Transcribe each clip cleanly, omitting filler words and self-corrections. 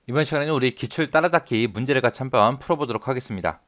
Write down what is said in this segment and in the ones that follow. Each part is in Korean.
이번 시간에는 우리 기출 따라잡기 문제를 같이 한번 풀어보도록 하겠습니다.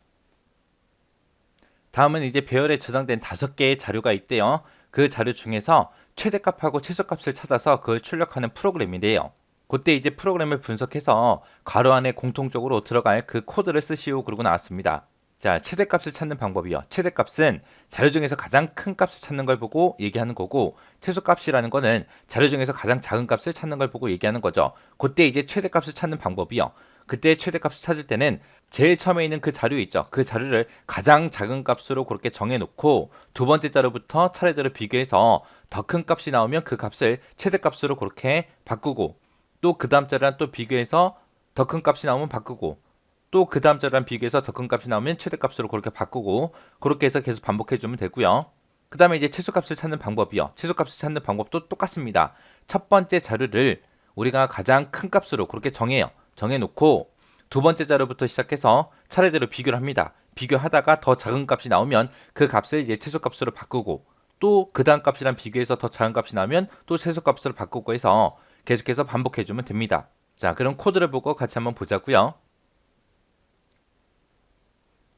다음은 이제 배열에 저장된 5개의 자료가 있대요. 그 자료 중에서 최대값하고 최소값을 찾아서 그걸 출력하는 프로그램인데요. 그때 이제 프로그램을 분석해서 괄호 안에 공통적으로 들어갈 그 코드를 쓰시오 그러고 나왔습니다. 자, 최대값을 찾는 방법이요. 최대값은 자료 중에서 가장 큰 값을 찾는 걸 보고 얘기하는 거고, 최소값이라는 거는 자료 중에서 가장 작은 값을 찾는 걸 보고 얘기하는 거죠. 그때 이제 최대값을 찾는 방법이요. 그때 최대값을 찾을 때는 제일 처음에 있는 그 자료 있죠. 그 자료를 가장 작은 값으로 그렇게 정해놓고 두 번째 자료부터 차례대로 비교해서 더 큰 값이 나오면 그 값을 최대값으로 그렇게 바꾸고, 또 그 다음 자료랑 또 비교해서 더 큰 값이 나오면 바꾸고, 또 그 다음 자료랑 비교해서 더 큰 값이 나오면 최대값으로 그렇게 바꾸고, 그렇게 해서 계속 반복해주면 되고요. 그 다음에 이제 최소값을 찾는 방법이요. 최소값을 찾는 방법도 똑같습니다. 첫 번째 자료를 우리가 가장 큰 값으로 그렇게 정해요. 정해놓고 두 번째 자료부터 시작해서 차례대로 비교를 합니다. 비교하다가 더 작은 값이 나오면 그 값을 이제 최소값으로 바꾸고, 또 그 다음 값이랑 비교해서 더 작은 값이 나오면 또 최소값으로 바꾸고 해서 계속해서 반복해주면 됩니다. 자, 그럼 코드를 보고 같이 한번 보자고요.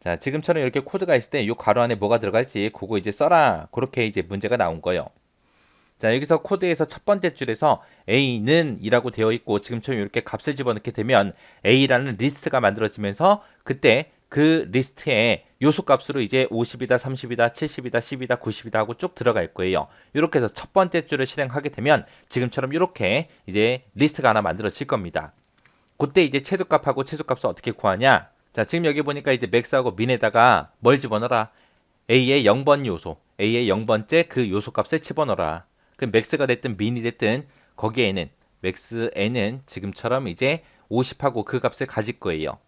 자, 지금처럼 이렇게 코드가 있을 때 이 괄호 안에 뭐가 들어갈지 그거 이제 써라. 그렇게 이제 문제가 나온 거예요. 자, 여기서 코드에서 첫 번째 줄에서 A는 이라고 되어 있고, 지금처럼 이렇게 값을 집어넣게 되면 A라는 리스트가 만들어지면서 그때 그 리스트에 요소 값으로 이제 50이다, 30이다, 70이다, 10이다, 90이다 하고 쭉 들어갈 거예요. 이렇게 해서 첫 번째 줄을 실행하게 되면 지금처럼 이렇게 이제 리스트가 하나 만들어질 겁니다. 그때 이제 최소값하고 최소값을 어떻게 구하냐? 자, 지금 여기 보니까 이제 맥스하고 민에다가 뭘 집어넣어라? A의 0번 요소, A의 0번째 그 요소 값을 집어넣어라. 그 맥스가 됐든 민이 됐든 거기에는 맥스에는 지금처럼 이제 50하고 그 값을 가질 거예요.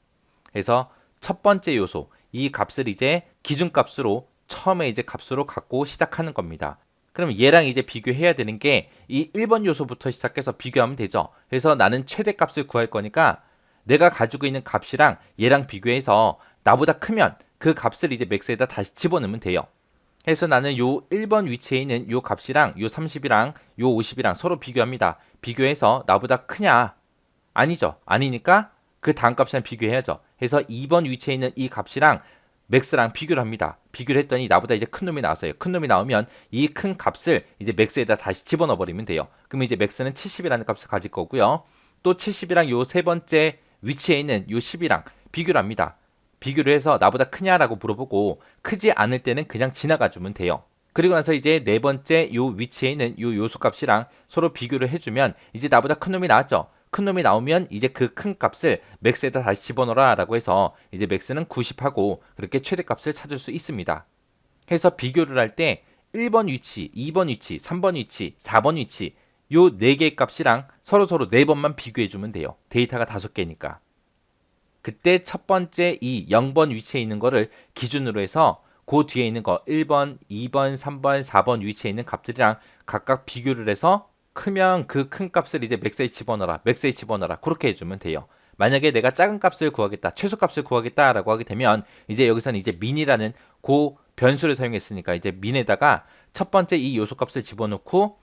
그래서 첫 번째 요소, 이 값을 이제 기준값으로 처음에 이제 값으로 갖고 시작하는 겁니다. 그럼 얘랑 이제 비교해야 되는 게 이 1번 요소부터 시작해서 비교하면 되죠. 그래서 나는 최대값을 구할 거니까 내가 가지고 있는 값이랑 얘랑 비교해서 나보다 크면 그 값을 이제 맥스에다 다시 집어넣으면 돼요. 그래서 나는 요 1번 위치에 있는 요 값이랑 요 30이랑 요 50이랑 서로 비교합니다. 비교해서 나보다 크냐? 아니죠. 아니니까 그 다음 값이랑 비교해야죠. 그래서 2번 위치에 있는 이 값이랑 맥스랑 비교를 합니다. 비교를 했더니 나보다 이제 큰 놈이 나왔어요. 큰 놈이 나오면 이 큰 값을 이제 맥스에다 다시 집어넣어 버리면 돼요. 그럼 이제 맥스는 70이라는 값을 가질 거고요. 또 70이랑 요 세 번째 위치에 있는 요 10이랑 비교를 합니다. 비교를 해서 나보다 크냐라고 물어보고 크지 않을 때는 그냥 지나가 주면 돼요. 그리고 나서 이제 네 번째 요 위치에 있는 요 요소 값이랑 서로 비교를 해주면 이제 나보다 큰 놈이 나왔죠. 큰 놈이 나오면 이제 그 큰 값을 맥스에다 다시 집어넣어라 라고 해서 이제 맥스는 90하고 그렇게 최대값을 찾을 수 있습니다. 해서 비교를 할 때 1번 위치, 2번 위치, 3번 위치, 4번 위치 요 4개의 값이랑 서로 4번만 비교해주면 돼요. 데이터가 5개니까. 그때 첫 번째 이 0번 위치에 있는 거를 기준으로 해서 그 뒤에 있는 거 1번, 2번, 3번, 4번 위치에 있는 값들이랑 각각 비교를 해서 크면 그 큰 값을 이제 맥스에 집어넣어라. 맥스에 집어넣어라. 그렇게 해주면 돼요. 만약에 내가 작은 값을 구하겠다. 최소값을 구하겠다라고 하게 되면 이제 여기서는 이제 민이라는 그 변수를 사용했으니까 이제 민에다가 첫 번째 이 요소 값을 집어넣고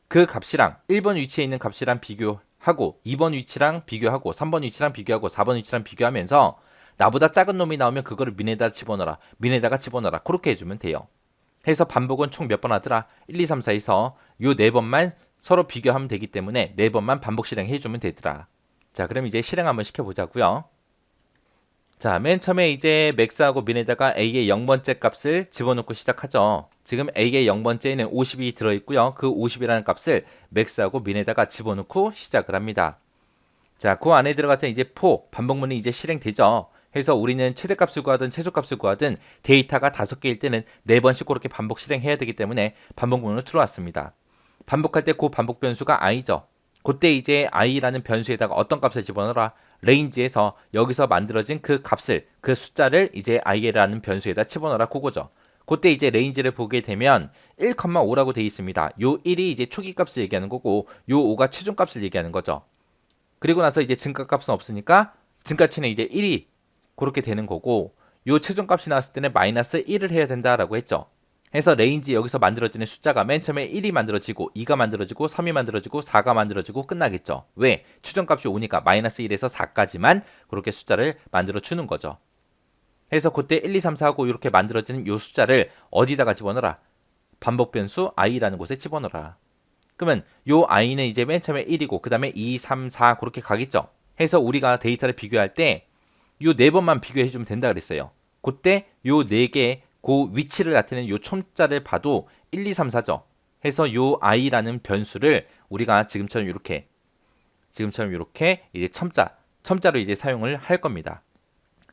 그 값이랑 1번 위치에 있는 값이랑 비교하고 2번 위치랑 비교하고 3번 위치랑 비교하고 4번 위치랑 비교하면서 나보다 작은 놈이 나오면 그거를 민에다 집어넣어라. 민에다가 집어넣어라. 그렇게 해주면 돼요. 해서 반복은 총 몇 번 하더라? 1, 2, 3, 4에서 요 네 번만 서로 비교하면 되기 때문에 네 번만 반복 실행해 주면 되더라. 자, 그럼 이제 실행 한번 시켜보자고요. 자, 맨 처음에 이제 맥스하고 민에다가 A의 0번째 값을 집어넣고 시작하죠. 지금 A의 0번째에는 50이 들어있고요. 그 50이라는 값을 맥스하고 민에다가 집어넣고 시작을 합니다. 자, 그 안에 들어갔던 이제 반복문이 이제 실행되죠. 해서 우리는 최대값을 구하든 최소값을 구하든 데이터가 5개일 때는 4번씩 그렇게 반복 실행해야 되기 때문에 반복문으로 들어왔습니다. 반복할 때 그 반복 변수가 i죠. 그때 이제 i라는 변수에다가 어떤 값을 집어넣어라? 레인지에서 여기서 만들어진 그 값을, 그 숫자를 이제 i라는 변수에다 집어넣어라 그거죠. 그때 이제 레인지를 보게 되면 1,5라고 되어 있습니다. 요 1이 이제 초기 값을 얘기하는 거고 요 5가 최종 값을 얘기하는 거죠. 그리고 나서 이제 증가값은 없으니까 증가치는 이제 1이 그렇게 되는 거고 요 최종값이 나왔을 때는 마이너스 1을 해야 된다라고 했죠. 해서 레인지 여기서 만들어지는 숫자가 맨 처음에 1이 만들어지고 2가 만들어지고 3이 만들어지고 4가 만들어지고 끝나겠죠. 왜? 최종값이 5니까 마이너스 1에서 4까지만 그렇게 숫자를 만들어 주는 거죠. 해서 그때 1, 2, 3, 4 하고 이렇게 만들어지는 이 숫자를 어디다가 집어넣어라? 반복 변수 i라는 곳에 집어넣어라. 그러면 요 i는 이제 맨 처음에 1이고 그 다음에 2, 3, 4 그렇게 가겠죠. 해서 우리가 데이터를 비교할 때 요 네 번만 비교해 주면 된다 그랬어요. 그때 요 네 개 그 위치를 나타내는 요 첨자를 봐도 1, 2, 3, 4죠. 해서 요 i라는 변수를 우리가 지금처럼 이렇게 이제 첨자로 이제 사용을 할 겁니다.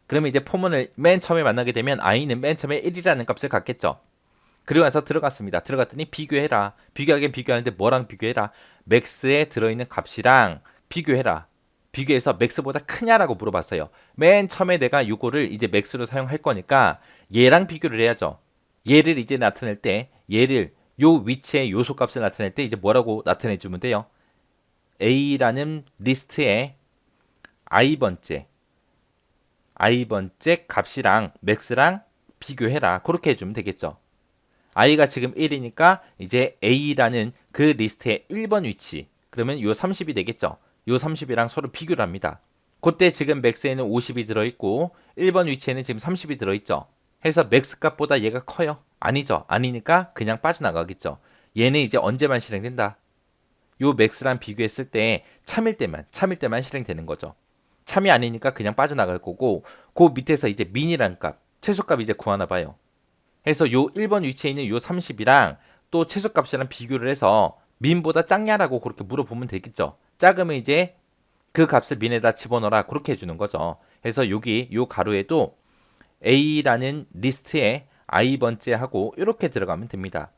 그러면 이제 포문을 맨 처음에 만나게 되면 i는 맨 처음에 1이라는 값을 갖겠죠. 그리고 나서 들어갔습니다. 들어갔더니 비교해라. 비교하긴 비교하는데 뭐랑 비교해라? 맥스에 들어있는 값이랑 비교해라. 비교해서 맥스보다 크냐라고 물어봤어요. 맨 처음에 내가 이거를 이제 맥스로 사용할 거니까 얘랑 비교를 해야죠. 얘를 이제 나타낼 때 얘를 요 위치의 요소 값을 나타낼 때 이제 뭐라고 나타내 주면 돼요? A라는 리스트에 i번째 값이랑 맥스랑 비교해라. 그렇게 해주면 되겠죠. i가 지금 1이니까 이제 a라는 그 리스트의 1번 위치 그러면 요 30이 되겠죠. 요 30이랑 서로 비교를 합니다. 그때 지금 맥스에는 50이 들어있고 1번 위치에는 지금 30이 들어있죠. 해서 맥스 값보다 얘가 커요. 아니죠. 아니니까 그냥 빠져나가겠죠. 얘는 이제 언제만 실행된다? 요 맥스랑 비교했을 때 참일 때만 실행되는 거죠. 참이 아니니까 그냥 빠져나갈 거고 그 밑에서 이제 민이란 값 최소값 이제 구하나 봐요. 해서 요 1번 위치에 있는 요 30이랑 또 최소값이랑 비교를 해서 민보다 작냐라고 그렇게 물어보면 되겠죠. 작으면 이제 그 값을 민에다 집어넣어라 그렇게 해주는 거죠. 해서 여기 요 가로에도 A라는 리스트에 i번째 하고 이렇게 들어가면 됩니다.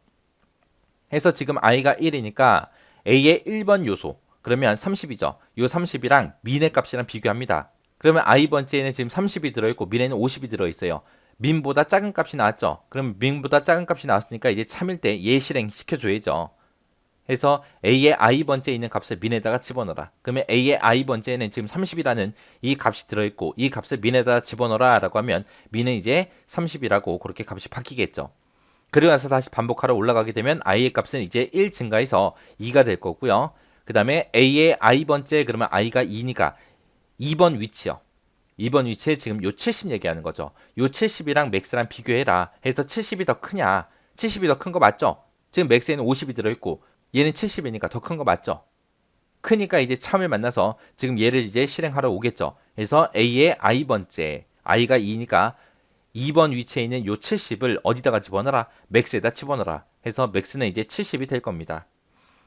해서 지금 i가 1이니까 A의 1번 요소 그러면 30이죠. 요 30이랑 민의 값이랑 비교합니다. 그러면 i번째에는 지금 30이 들어있고 민에는 50이 들어있어요. 민보다 작은 값이 나왔죠. 그럼 민보다 작은 값이 나왔으니까 이제 참일 때 얘 실행 시켜줘야죠. 해서 a의 i번째에 있는 값을 민에다가 집어넣어라. 그러면 a의 i번째에는 지금 30이라는 이 값이 들어있고 이 값을 민에다가 집어넣어라 라고 하면 민은 이제 30이라고 그렇게 값이 바뀌겠죠. 그리고 나서 다시 반복하러 올라가게 되면 i의 값은 이제 1 증가해서 2가 될 거고요. 그 다음에 a의 i번째 그러면 i가 2니까 2번 위치요. 2번 위치에 지금 요 70 얘기하는 거죠. 요 70이랑 맥스랑 비교해라. 해서 70이 더 크냐? 70이 더 큰 거 맞죠? 지금 맥스에는 50이 들어있고 얘는 70이니까 더 큰 거 맞죠? 크니까 이제 참을 만나서 지금 얘를 이제 실행하러 오겠죠. 그래서 A의 i번째, i가 2니까 2번 위치에 있는 요 70을 어디다가 집어넣어라? 맥스에다 집어넣어라. 해서 맥스는 이제 70이 될 겁니다.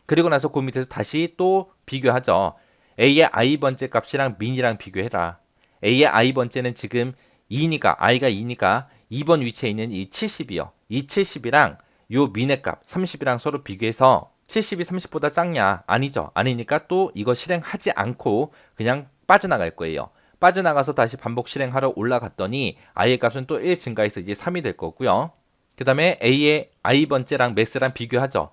그리고 나서 그 밑에서 다시 또 비교하죠. A의 i번째 값이랑 민이랑 비교해라. A의 i번째는 지금 2니까 i가 2니까 2번 위치에 있는 이 70이요. 이 70이랑 요 민의 값 30이랑 서로 비교해서 70이 30보다 작냐? 아니죠. 아니니까 또 이거 실행하지 않고 그냥 빠져나갈 거예요. 빠져나가서 다시 반복 실행하러 올라갔더니 i의 값은 또 1 증가해서 이제 3이 될 거고요. 그 다음에 a의 i번째랑 맥스랑 비교하죠.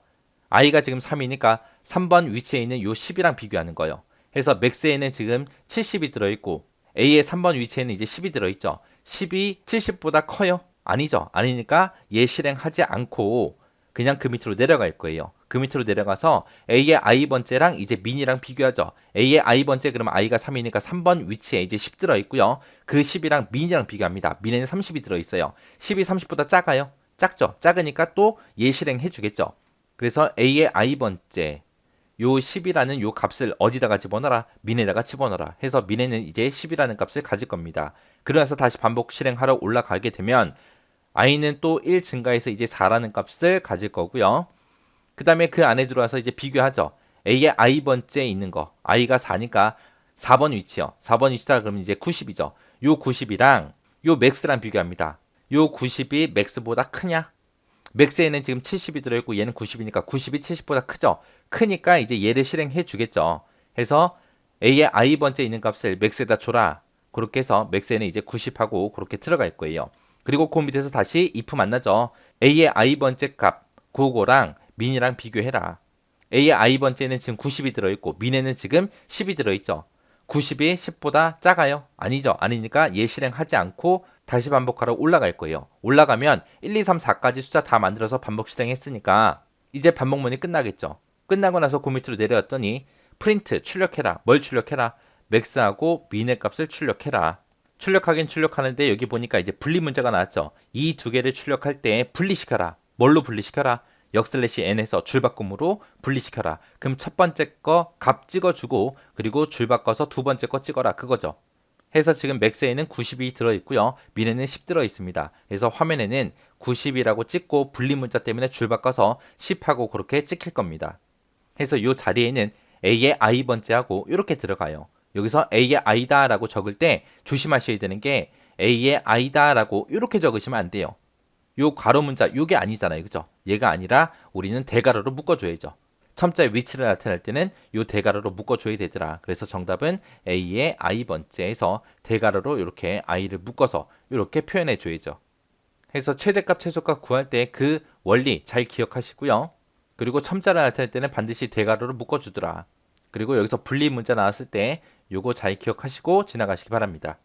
i가 지금 3이니까 3번 위치에 있는 요 10이랑 비교하는 거예요. 해서 맥스에는 지금 70이 들어있고 a의 3번 위치에는 이제 10이 들어있죠. 10이 70보다 커요? 아니죠. 아니니까 얘 실행하지 않고 그냥 그 밑으로 내려갈 거예요. 그 밑으로 내려가서 A의 i번째랑 이제 민이랑 비교하죠. A의 i번째 그러면 i가 3이니까 3번 위치에 이제 10 들어있고요. 그 10이랑 민이랑 비교합니다. 민에는 30이 들어있어요. 10이 30보다 작아요? 작죠. 작으니까 또 얘 실행해 주겠죠. 그래서 A의 i번째 요 10이라는 요 값을 어디다가 집어넣어라? 민에다가 집어넣어라. 해서 민에는 이제 10이라는 값을 가질 겁니다. 그러면서 다시 반복 실행하러 올라가게 되면 i는 또 1 증가해서 이제 4라는 값을 가질 거고요. 그 다음에 그 안에 들어와서 이제 비교하죠. a의 i번째에 있는 거 i가 4니까 4번 위치요. 4번 위치다 그러면 이제 90이죠. 요 90이랑 요 맥스랑 비교합니다. 요 90이 맥스보다 크냐? 맥스에는 지금 70이 들어있고 얘는 90이니까 90이 70보다 크죠. 크니까 이제 얘를 실행해 주겠죠. 해서 a의 i번째에 있는 값을 맥스에다 줘라. 그렇게 해서 맥스에는 이제 90하고 그렇게 들어갈 거예요. 그리고 그 밑에서 다시 if 만나죠. a의 i번째 값 그거랑 민이랑 비교해라. a의 i번째는 지금 90이 들어있고 민에는 지금 10이 들어있죠. 90이 10보다 작아요? 아니죠. 아니니까 얘 실행하지 않고 다시 반복하러 올라갈 거예요. 올라가면 1, 2, 3, 4까지 숫자 다 만들어서 반복 실행했으니까 이제 반복문이 끝나겠죠. 끝나고 나서 그 밑으로 내려왔더니 프린트 출력해라. 뭘 출력해라? 맥스하고 민의 값을 출력해라. 출력하긴 출력하는데 여기 보니까 이제 분리 문제가 나왔죠. 이 두 개를 출력할 때 분리시켜라. 뭘로 분리시켜라? 역슬래시 n에서 줄바꿈으로 분리시켜라. 그럼 첫 번째 거 값 찍어주고 그리고 줄 바꿔서 두 번째 거 찍어라. 그거죠. 해서 지금 맥스에는 90이 들어있고요. 민에는 10 들어있습니다. 그래서 화면에는 90이라고 찍고 분리 문자 때문에 줄 바꿔서 10하고 그렇게 찍힐 겁니다. 해서 이 자리에는 A의 i번째하고 이렇게 들어가요. 여기서 A의 i다 라고 적을 때 조심하셔야 되는 게 A의 i다 라고 이렇게 적으시면 안 돼요. 요 괄호 문자 요게 아니잖아요. 그죠? 얘가 아니라 우리는 대괄호로 묶어줘야죠. 첨자의 위치를 나타낼 때는 요 대괄호로 묶어줘야 되더라. 그래서 정답은 A의 i번째에서 대괄호로 이렇게 i를 묶어서 이렇게 표현해 줘야죠. 해서 최대값 최소값 구할 때 그 원리 잘 기억하시고요. 그리고 첨자를 나타낼 때는 반드시 대괄호로 묶어주더라. 그리고 여기서 분리 문자 나왔을 때 요거 잘 기억하시고 지나가시기 바랍니다.